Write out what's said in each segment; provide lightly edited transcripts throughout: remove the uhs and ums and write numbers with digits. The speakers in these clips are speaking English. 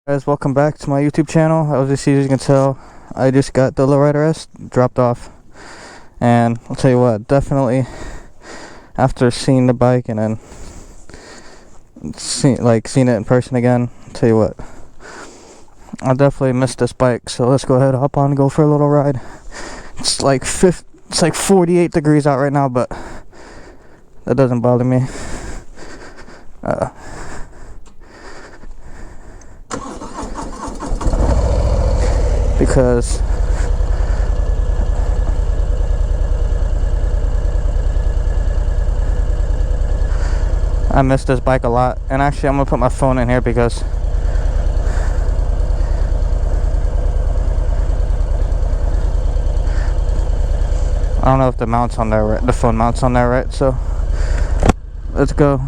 Guys, welcome back to my YouTube channel. As you can tell, I just got the lowrider S dropped off, and I'll tell you what, definitely after seeing the bike and then seeing it in person again, I'll tell you what, I definitely missed this bike. So let's go ahead, hop on, and go for a little ride. It's like 48 degrees out right now, but that doesn't bother me. Because I miss this bike a lot. And actually, I'm gonna put my phone in here because I don't know if the mount's on there right, the phone mount's on there right. So let's go.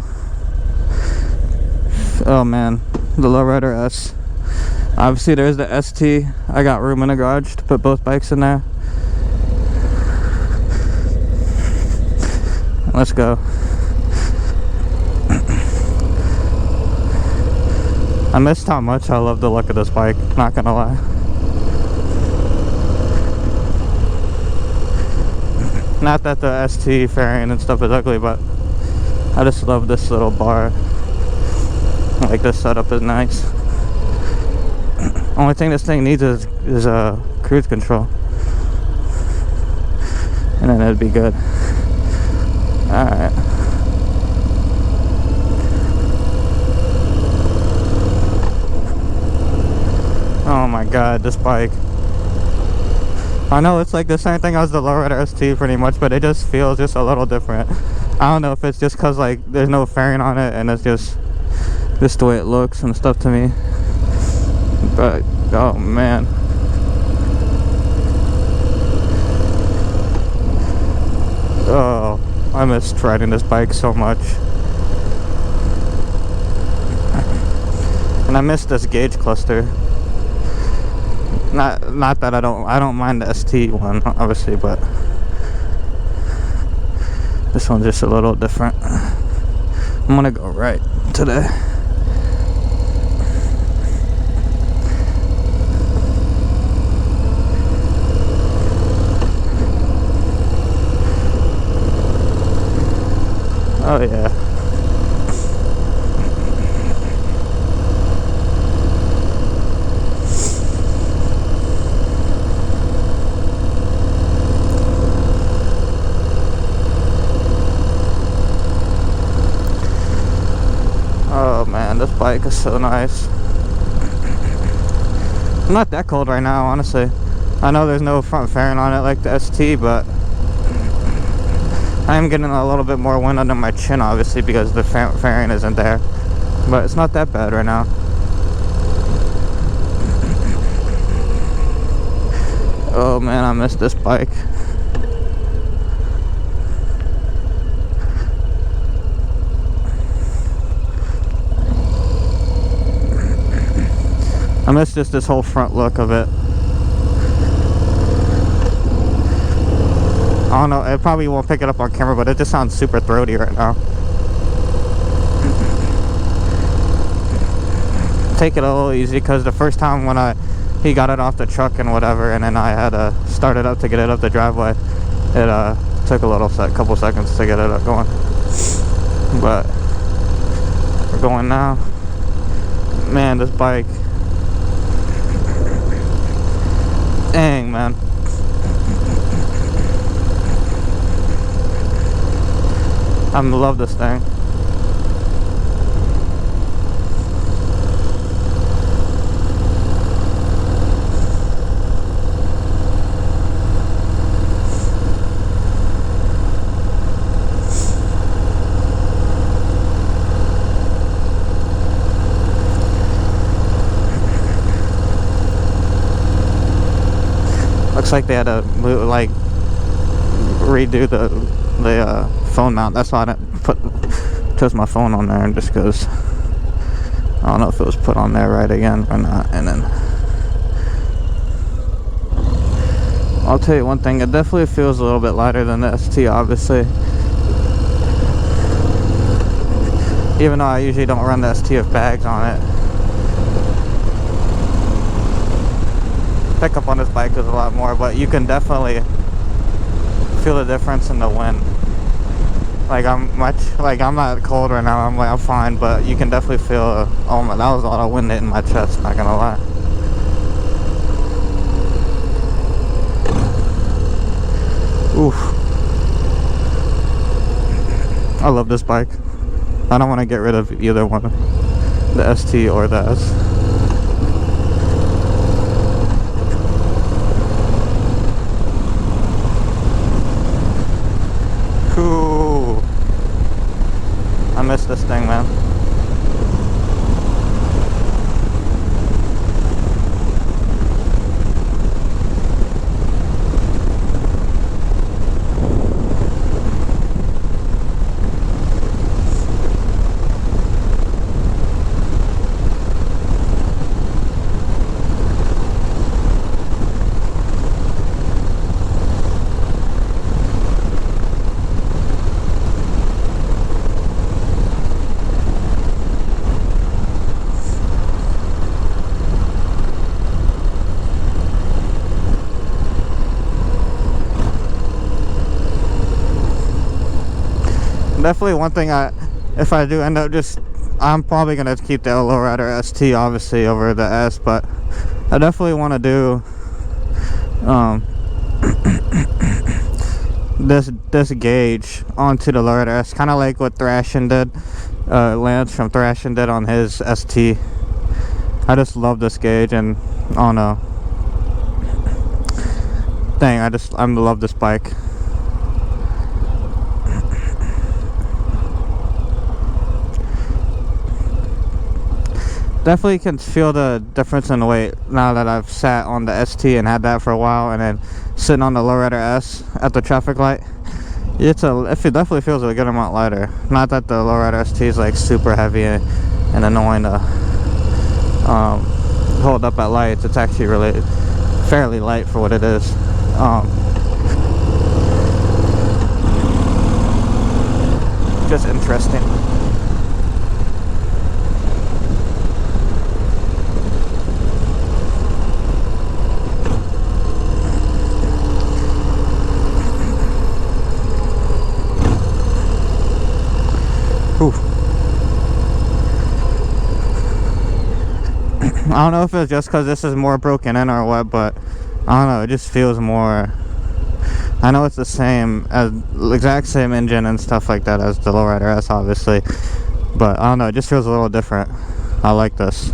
Oh man, the lowrider S. Obviously there's the ST. I got room in the garage to put both bikes in there. Let's go. I missed how much I love the look of this bike, not gonna lie. Not that the ST fairing and stuff is ugly, but I just love this little bar. Like, this setup is nice. Only thing this thing needs is cruise control, and then it'd be good. Alright. Oh my god, this bike. I know it's like the same thing as the lowrider ST pretty much, but it just feels just a little different. I don't know if it's just cause like there's no fairing on it and it's just the way it looks and stuff to me. But oh man, oh, I missed riding this bike so much. And I missed this gauge cluster. Not that I don't mind the ST one obviously, but this one's just a little different. I'm gonna go right today. Oh yeah. Oh man, this bike is so nice. I'm not that cold right now, honestly. I know there's no front fairing on it like the ST, but I am getting a little bit more wind under my chin, obviously, because the fairing isn't there. But it's not that bad right now. Oh man, I missed this bike. I miss just this whole front look of it. I don't know, it probably won't pick it up on camera, but it just sounds super throaty right now. Take it a little easy, because the first time when he got it off the truck and whatever, and then I had to start it up to get it up the driveway, it took a couple seconds to get it up going. But we're going now. Man, this bike. Dang, man. I love this thing. Looks like they had to move, like redo the phone mount. That's why I didn't took my phone on there, and just goes, I don't know if it was put on there right again or not. And then I'll tell you one thing, it definitely feels a little bit lighter than the ST, obviously. Even though I usually don't run the ST with bags on it. pickup on this bike is a lot more, but you can definitely feel the difference in the wind. Like I'm not cold right now. I'm fine, but you can definitely feel. Oh my, that was a lot of wind hitting my chest. Not gonna lie. Oof. I love this bike. I don't want to get rid of either one, the ST or the S. Ooh. I miss this thing, man. Definitely one thing if I do end up I'm probably gonna keep the lowrider ST obviously over the S, but I definitely want to do this gauge onto the lowrider S, kind of like what Thrashin did, Lance from Thrashin did on his ST. I just love this gauge, and I don't know. Dang, I love this bike. Definitely can feel the difference in the weight now that I've sat on the ST and had that for a while, and then sitting on the lowrider S at the traffic light. It definitely feels a good amount lighter. Not that the lowrider ST is like super heavy and annoying to hold up at lights. It's actually really fairly light for what it is. Just interesting. I don't know if it's just because this is more broken in or what, but I don't know, it just feels more. I know it's the same, exact same engine and stuff like that as the lowrider S obviously, but I don't know, it just feels a little different. I like this.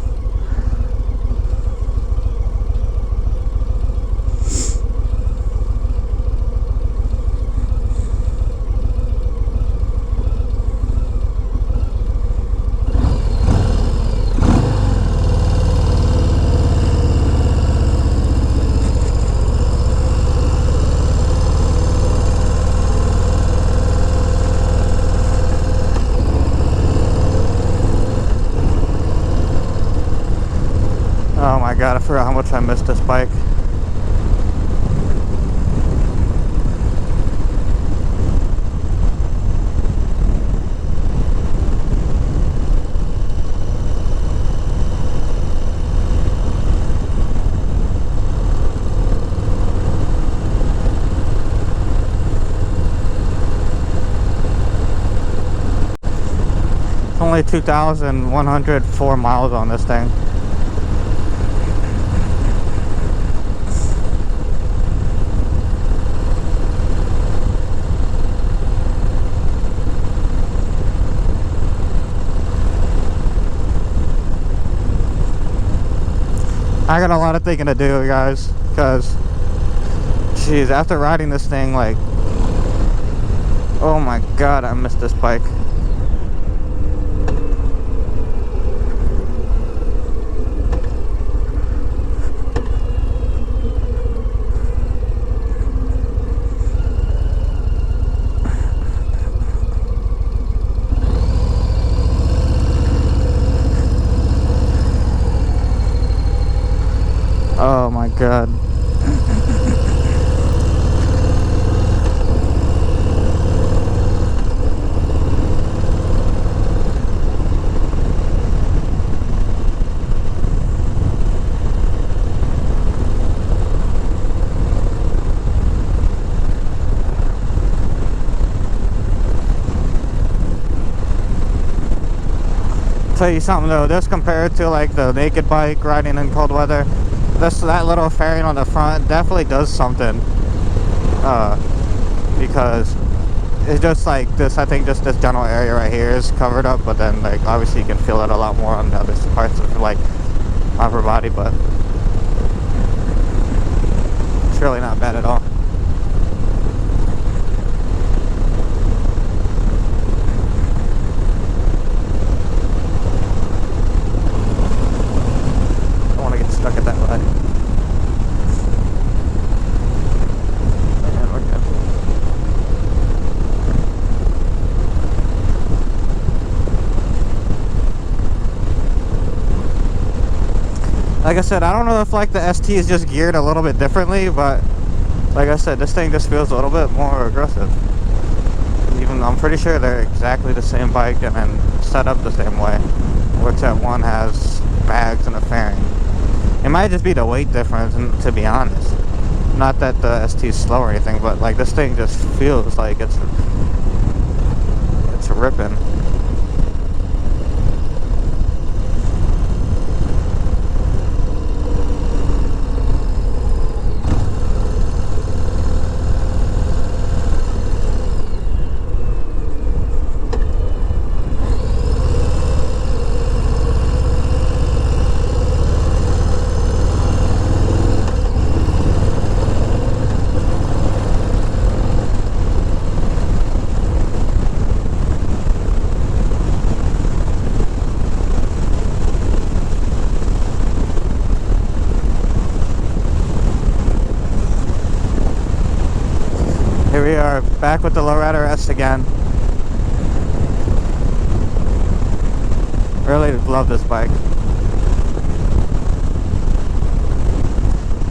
Oh my god, I forgot how much I missed this bike. It's only 2,104 miles on this thing. I got a lot of thinking to do, guys, because, jeez, after riding this thing, like, oh my god, I missed this bike. Oh my god. Tell you something though, this compared to like the naked bike riding in cold weather, that little fairing on the front definitely does something. Because it's just like this, I think just this general area right here is covered up, but then like obviously you can feel it a lot more on the other parts of like upper body, but it's really not bad at all. Don't want to get stuck at that way. And we're good. Like I said, I don't know if like the ST is just geared a little bit differently, but like I said, this thing just feels a little bit more aggressive. Even I'm pretty sure they're exactly the same bike and then set up the same way, which that one has bags and a fairing. It might just be the weight difference, and to be honest, not that the ST is slow or anything, but like this thing just feels like it's ripping. Here we are, back with the lowrider S again. Really love this bike.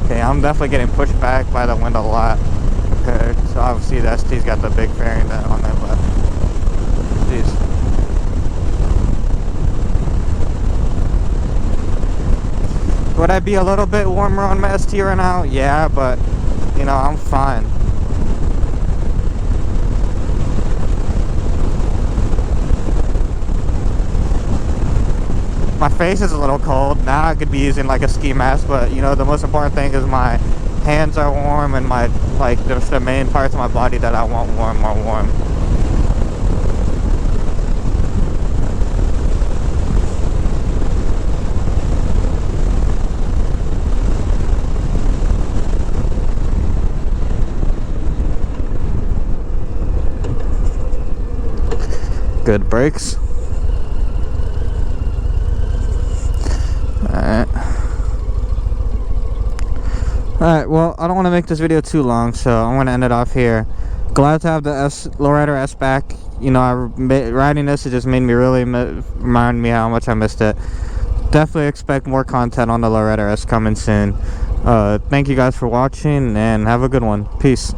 Okay, I'm definitely getting pushed back by the wind a lot. Okay, so obviously the ST's got the big fairing on there, but jeez. Would I be a little bit warmer on my ST right now? Yeah, but you know, I'm fine. My face is a little cold. Now I could be using like a ski mask, but you know, the most important thing is my hands are warm and my, like, just the main parts of my body that I want warm are warm. Good brakes. Alright, well, I don't want to make this video too long, so I'm going to end it off here. Glad to have the lowrider S back. You know, riding this, it just made me really remind me how much I missed it. Definitely expect more content on the lowrider S coming soon. Thank you guys for watching, and have a good one. Peace.